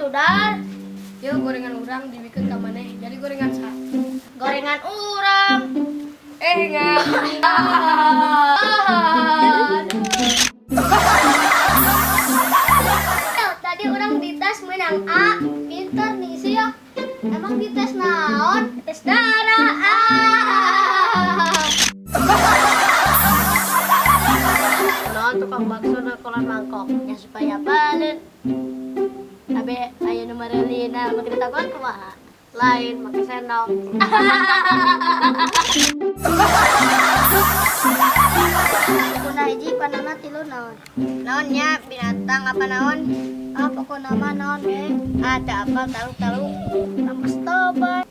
Dar. Yuk gorengan urang dibikin ka maneh. Jadi gorengan sa. Gorengan urang. Enggak. Tadi orang dites menang A. Pinter nih sih ya. Emang dites naon? Tes darah. Naon tukang bakso na kolan mangkok. Ya supaya balen. Tapi ayo nomor Lina mau kita takuan kumaha? Lain make sendok. Kuna hiji panana tilu naon? Naonnya binatang apa naon? Apa kok nama naon Ada apa tahu-tahu? Nama stoban.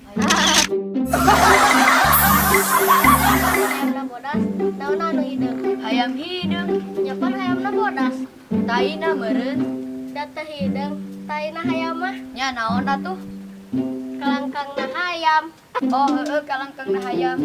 Hayamna bodas, naon anu hideung? Hayam hideung, Nyapan hayamna bodas. taina meureun. Data hideung, taina hayam mah Nya naon atuh? kelangkangna hayam. Oh, kalangkang na hayam.